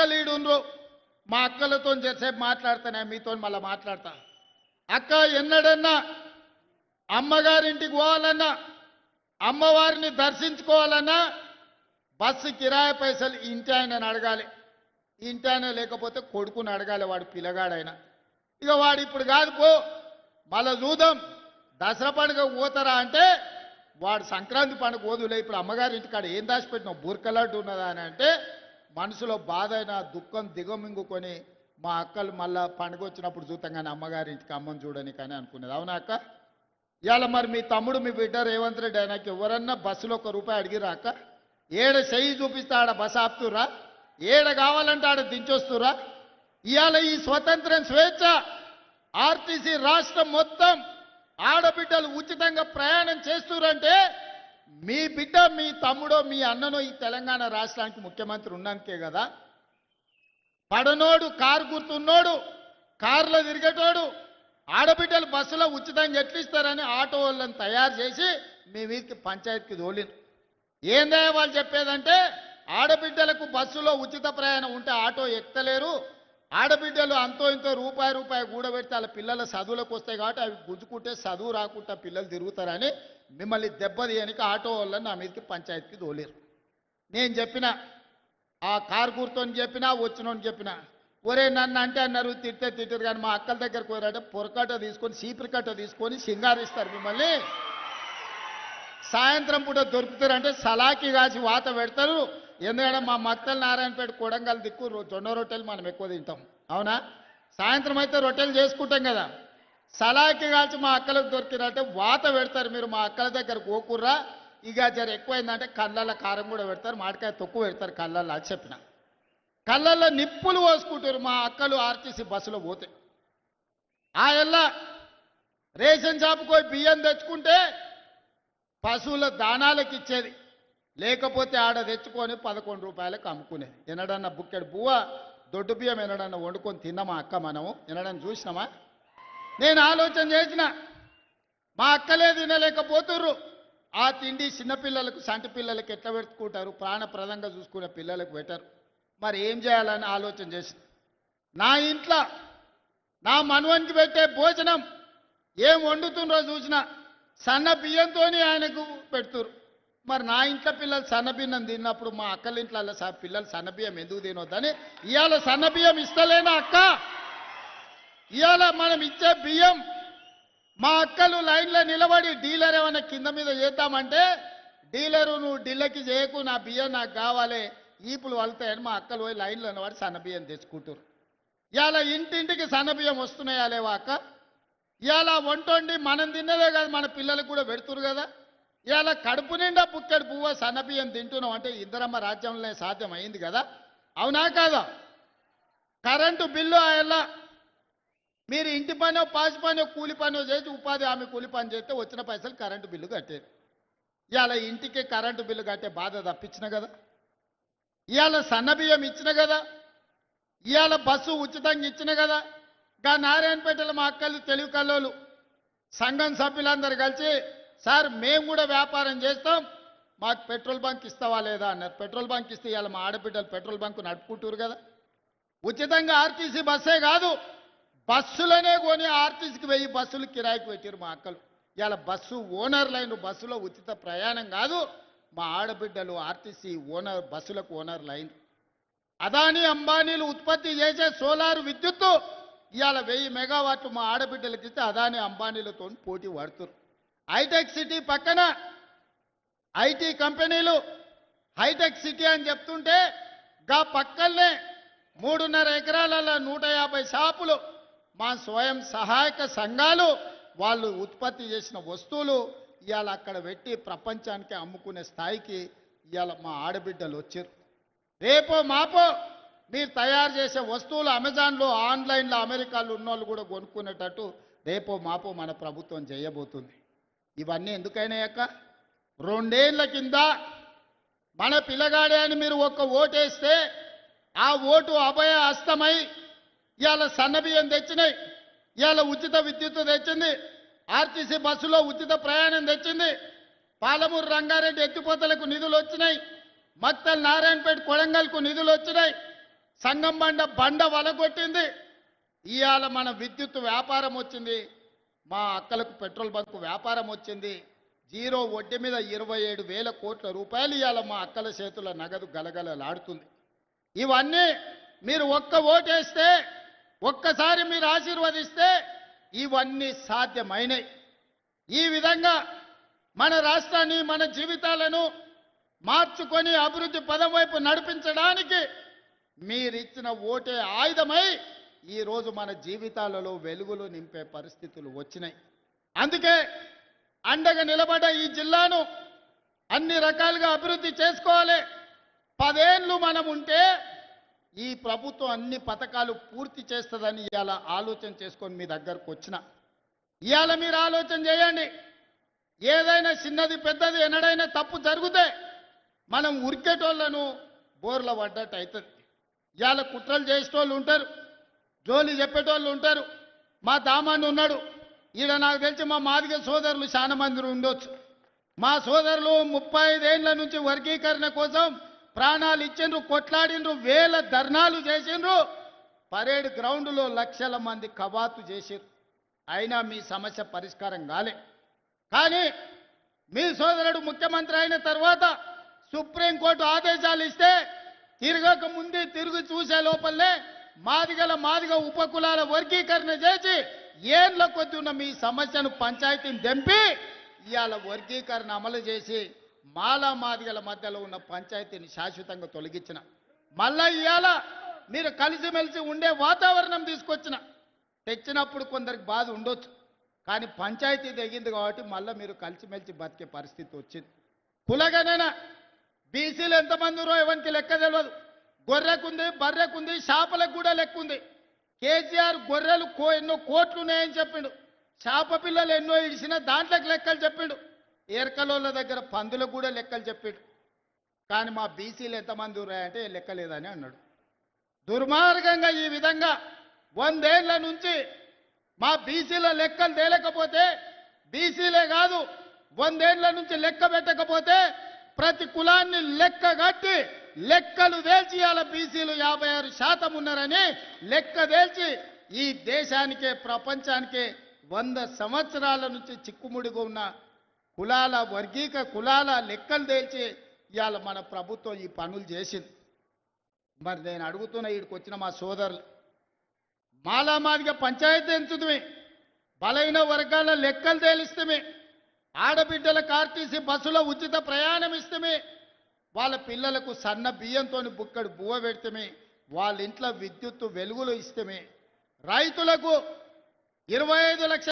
అక్కలు ఈడుండ్రు మా అక్కలతో చేసేపు మాట్లాడుతానే మీతో మళ్ళీ మాట్లాడతా అక్క ఎన్నడన్నా అమ్మగారింటికి పోవాలన్నా అమ్మవారిని దర్శించుకోవాలన్నా బస్సు కిరాయి పైసలు ఇంటి ఆయనని అడగాలి ఇంటి ఆయన లేకపోతే కొడుకుని అడగాలి వాడు పిల్లగాడైనా ఇక వాడు ఇప్పుడు కాదు పో మళ్ళా చూద్దాం దసరా పండుగ పోతారా అంటే వాడు సంక్రాంతి పండుగ పోదులే ఇప్పుడు అమ్మగారి ఇంటికాడ ఏం దాచిపెట్టినావు బుర్కలాంటి ఉన్నదా అని అంటే మనసులో బాధ అయినా దుఃఖం దిగమింగుకొని మా అక్కలు మళ్ళా పండుగ వచ్చినప్పుడు చూద్దాం కానీ అమ్మగారి ఇంటికి అమ్మని చూడని కానీ అనుకునేది అవునా అక్క ఇవాళ మరి మీ తమ్ముడు మీ బిడ్డ రేవంత్ రెడ్డి ఆయనకి ఎవరన్నా బస్సులో ₹1 అడిగిరా అక్క ఏడ చెయ్యి చూపిస్తే ఆడ బస్సు ఆపుతురా ఏడ కావాలంటే ఆడ దించొస్తురా ఇవాళ ఈ స్వతంత్రం స్వేచ్ఛ ఆర్టీసీ రాష్ట్రం మొత్తం ఆడబిడ్డలు ఉచితంగా ప్రయాణం చేస్తురంటే మీ బిడ్డ మీ తమ్ముడో మీ అన్ననో ఈ తెలంగాణ రాష్ట్రానికి ముఖ్యమంత్రి ఉన్నందుకే కదా పడనోడు కారు గుర్తున్నోడు కారులో తిరిగేటోడు ఆడబిడ్డలు బస్సులో ఉచితంగా ఎట్లు ఇస్తారని ఆటో వాళ్ళని తయారు చేసి మీ వీరికి పంచాయతీకి తోలిను ఏందే వాళ్ళు చెప్పేదంటే ఆడబిడ్డలకు బస్సులో ఉచిత ప్రయాణం ఉంటే ఆటో ఎక్కలేరు ఆడబిడ్డలు అంతో ఇంతో రూపాయి కూడబెడితే వాళ్ళ పిల్లల చదువులకు వస్తాయి కాబట్టి అవి గుంజుకుంటే చదువు రాకుండా పిల్లలు తిరుగుతారని మిమ్మల్ని దెబ్బతీయనికి ఆటో వాళ్ళని నా మీదకి పంచాయతీకి తోలేరు నేను చెప్పిన ఆ కారు గుర్తోని చెప్పినా వచ్చినోని చెప్పిన ఒరే నన్ను అంటే అన్నారు తిట్టరు కానీ మా అక్కల దగ్గరకు పోయారంటే పొరకట్ట తీసుకొని చీపురు కట్ట తీసుకొని సింగారిస్తారు మిమ్మల్ని సాయంత్రం పూట దొరుకుతారంటే సలాకి కాసి వాత పెడతారు ఎందుకంటే మా మక్తల్ నారాయణపేట కొడంగల్ దిక్కు జొన్న రొట్టెలు మనం ఎక్కువ తింటాం అవునా సాయంత్రం అయితే రొట్టెలు చేసుకుంటాం కదా సలాకి కాల్చి మా అక్కలకు దొరికిరంటే వాత పెడతారు మీరు మా అక్కల దగ్గర పోకుర్రా ఇక జర ఎక్కువైందంటే కళ్ళల్లో కారం కూడా పెడతారు మామిడికాయ తొక్కు పెడతారు కళ్ళల్లో అది చెప్పిన కళ్ళల్లో నిప్పులు పోసుకుంటారు మా అక్కలు ఆర్టీసీ బస్సులో పోతే ఆ ఎల్ల రేషన్ షాపుకి పోయి బియ్యం తెచ్చుకుంటే పశువుల దానాలకు ఇచ్చేది లేకపోతే ఆడ తెచ్చుకొని ₹11 అమ్ముకునేది ఎన్నడన్నా బుక్కెడు బువ్వ దొడ్డు బియ్యం ఎన్నడన్నా వండుకొని తిన్నామా అక్క మనము ఎన్నడన్నా చూసినామా నేను ఆలోచన చేసిన మా అక్కలే తినలేకపోతుర్రు ఆ తిండి చిన్నపిల్లలకు సంటి పిల్లలకు ఎట్లా పెట్టుకుంటారు ప్రాణప్రదంగా చూసుకునే పిల్లలకు పెట్టారు మరి ఏం చేయాలని ఆలోచన చేసిన నా ఇంట్లో నా మనవనికి పెట్టే భోజనం ఏం వండుతుండ్రో చూసిన సన్న బియ్యంతోనే ఆయనకు పెడుతురు మరి నా ఇంట్లో పిల్లలు సన్నబియ్యం తిన్నప్పుడు మా అక్కల ఇంట్లో పిల్లలు సన్నబియ్యం ఎందుకు తినొద్దని ఇవాళ సన్నబియ్యం ఇస్తలేనా అక్క ఇవాళ మనం ఇచ్చే బియ్యం మా అక్కలు లైన్లో నిలబడి డీలర్ ఏమైనా కింద మీద చేద్దామంటే డీలరు నువ్వు ఢిల్లీకి చేయకు నా బియ్యం నాకు కావాలి ఈపులు వలుతాయని మా అక్కలు పోయి లైన్లో నిలబడి సన్నబియ్యం తెచ్చుకుంటారు ఇవాళ ఇంటింటికి సన్నబియ్యం వస్తున్నాయా లేవా అక్క ఇవాళ వంటొండి మనం తిన్నదే కదా మన పిల్లలకు కూడా పెడుతురు కదా ఇవాళ కడుపు నిండా బుక్కెడు పువ్వు సన్నబియ్యం తింటున్నాం అంటే ఇందిరమ్మ రాజ్యంలో సాధ్యం అయింది కదా అవునా కాదా కరెంటు బిల్లు ఎలా మీరు ఇంటి పనో పాసి పనో కూలి పనో చేసి ఉపాధి హామీ కూలి పని చేస్తే వచ్చిన పైసలు కరెంటు బిల్లు కట్టేది ఇవాళ ఇంటికి కరెంటు బిల్లు కట్టే బాధ తప్పించిన కదా ఇవాళ సన్నబియ్యం ఇచ్చిన కదా ఇవాళ బస్సు ఉచితంగా ఇచ్చిన కదా గా నారాయణపేటలో మా అక్కలు తెలుగు కల్లోలు సంఘం సభ్యులందరూ కలిసి సార్ మేము కూడా వ్యాపారం చేస్తాం మాకు పెట్రోల్ బంక్ ఇస్తావా లేదా అన్నారు పెట్రోల్ బంక్ ఇస్తే ఇవాళ మా ఆడబిడ్డలు పెట్రోల్ బంకు నడుపుకుంటారు కదా ఉచితంగా ఆర్టీసీ బస్సే కాదు బస్సులనే కొని ఆర్టీసీకి 1000 బస్సులు కిరాయికి పెట్టారు మా అక్కలు ఇవాళ బస్సు ఓనర్లైన బస్సులో ఉచిత ప్రయాణం కాదు మా ఆడబిడ్డలు ఆర్టీసీ ఓనర్ బస్సులకు ఓనర్లైన అదానీ అంబానీలు ఉత్పత్తి చేసే సోలార్ విద్యుత్తు ఇవాళ 1000 మెగావాట్లు మా ఆడబిడ్డలకి ఇస్తే అదానీ అంబానీలతో పోటీ పడుతున్నారు హైటెక్ సిటీ పక్కన ఐటీ కంపెనీలు హైటెక్ సిటీ అని చెప్తుంటే గా పక్కనే 3.5 ఎకరాలలో 150 షాపులు మా స్వయం సహాయక సంఘాలు వాళ్ళు ఉత్పత్తి చేసిన వస్తువులు ఇవాళ అక్కడ పెట్టి ప్రపంచానికి అమ్ముకునే స్థాయికి ఇవాళ మా ఆడబిడ్డలు వచ్చారు రేపో మాపో మీరు తయారు చేసే వస్తువులు అమెజాన్లో ఆన్లైన్లో అమెరికాలో ఉన్నోళ్ళు కూడా కొనుక్కునేటట్టు రేపో మాపో మన ప్రభుత్వం చేయబోతుంది ఇవన్నీ ఎందుకైనా అక్క 2 ఏళ్ల కింద మన పిల్లగాడే అని మీరు ఒక్క ఓటేస్తే ఆ ఓటు అభయ హస్తమై ఇవాళ సన్నబియ్యం తెచ్చినాయి ఇవాళ ఉచిత విద్యుత్తు తెచ్చింది ఆర్టీసీ బస్సులో ఉచిత ప్రయాణం తెచ్చింది పాలమూరు రంగారెడ్డి ఎత్తిపోతలకు నిధులు వచ్చినాయి మక్తల్ నారాయణపేట కొడంగల్కు నిధులు వచ్చినాయి సంగం బండ వలగొట్టింది. ఇవాళ మన విద్యుత్ వ్యాపారం వచ్చింది, మా అక్కలకు పెట్రోల్ బంకు వ్యాపారం వచ్చింది. జీరో వడ్డీ మీద 27,000 కోట్ల రూపాయలు ఇవాళ మా అక్కల చేతుల నగదు గలగలలాడుతుంది. ఇవన్నీ మీరు ఒక్క ఓటేస్తే, ఒక్కసారి మీరు ఆశీర్వదిస్తే ఇవన్నీ సాధ్యమైనవి. ఈ విధంగా మన రాష్ట్రాన్ని, మన జీవితాలను మార్చుకొని అభివృద్ధి పదం వైపు నడిపించడానికి మీరిచ్చిన ఓటే ఆయుధమై ఈరోజు మన జీవితాలలో వెలుగులు నింపే పరిస్థితులు వచ్చినాయి. అందుకే అండగా నిలబడ్డ ఈ జిల్లాను అన్ని రకాలుగా అభివృద్ధి చేసుకోవాలి. 10 ఏళ్ళు మనం ఉంటే ఈ ప్రభుత్వం అన్ని పథకాలు పూర్తి చేస్తుందని ఇవాళ ఆలోచన చేసుకొని మీ దగ్గరకు వచ్చిన. ఇవాళ మీరు ఆలోచన చేయండి. ఏదైనా చిన్నది పెద్దది ఎన్నడైనా తప్పు జరిగితే మనం ఉరికేటోళ్లను బోర్ల పడ్డట్టు అవుతుంది. ఇవాళ కుట్రలు చేసేటోళ్ళు ఉంటారు, జోలి చెప్పేటోళ్ళు ఉంటారు. మా దామాన్ని ఉన్నాడు ఈడ, నాకు తెలిసి మా మాదిగ సోదరులు చాలా మంది ఉండొచ్చు. మా సోదరులు 35 ఏళ్ల నుంచి వర్గీకరణ కోసం ప్రాణాలు ఇచ్చిండ్రు, కొట్లాడిండ్రు, వేల ధర్నాలు చేసిండ్రు, పరేడ్ గ్రౌండ్లో లక్షల మంది కవాతు చేసిండ్రు. అయినా మీ సమస్య పరిష్కారం కాలే. కానీ మీ సోదరుడు ముఖ్యమంత్రి అయిన తర్వాత సుప్రీంకోర్టు ఆదేశాలు ఇస్తే తిరగక ముందే తిరిగి చూసే లోపలనే మాదిగ ఉపకులాల వర్గీకరణ చేసి ఏళ్ల కొద్ది ఉన్న మీ సమస్యను పంచాయతీని దెంపి ఇవాళ వర్గీకరణ అమలు చేసి మాదిగల మధ్యలో ఉన్న పంచాయతీని శాశ్వతంగా తొలగించిన. మళ్ళా ఇవాళ మీరు కలిసిమెలిసి ఉండే వాతావరణం తెచ్చినప్పుడు కొందరికి బాధ ఉండొచ్చు, కానీ పంచాయతీ తెగింది కాబట్టి మళ్ళీ మీరు కలిసిమెలిసి బతికే పరిస్థితి వచ్చింది. కులగనైనా బీసీలు ఎంతమంది ఉన్నారో ఎవరికి లెక్క తెలియదు. గొర్రెకుంది, బర్రెకుంది, చేపలకు కూడా లెక్క ఉంది. కేసీఆర్ గొర్రెలు ఎన్నో కోట్లు ఉన్నాయని చెప్పిండు, చేప పిల్లలు ఎన్నో ఇడిసిన దాంట్లోకి లెక్కలు చెప్పిండు. ఏర్కలోళ్ళ దగ్గర పందులకు కూడా లెక్కలు చెప్పిండు. కానీ మా బీసీలు ఎంతమంది ఉన్నాయంటే లెక్క లేదని అన్నాడు. దుర్మార్గంగా ఈ విధంగా 100 ఏళ్ల నుంచి మా బీసీల లెక్కలు తేలేకపోతే, బీసీలే కాదు 100 ఏళ్ల నుంచి లెక్క పెట్టకపోతే ప్రతి కులాన్ని లెక్క కట్టి లెక్కలు తేల్చి ఇవాళ బీసీలు 56% ఉన్నారని లెక్క తేల్చి ఈ దేశానికే ప్రపంచానికే 100 సంవత్సరాల నుంచి చిక్కుముడిగా ఉన్న కులాల లెక్కలు తేల్చి ఇవాళ మన ప్రభుత్వం ఈ పనులు చేసింది. మరి నేను అడుగుతున్న వీడికి వచ్చిన మా సోదరులు, మాదిగా పంచాయతీ ఎంచుతుమే, బలైన వర్గాల లెక్కలు తేలిస్తమే, ఆడబిడ్డలకు ఆర్టీసీ బస్సులో ఉచిత ప్రయాణం ఇస్తమే, వాళ్ళ పిల్లలకు సన్న బియ్యంతో బుక్కడు బువ్వ పెడితమే, వాళ్ళ ఇంట్లో విద్యుత్తు వెలుగులు ఇస్తమే, రైతులకు 25 లక్షల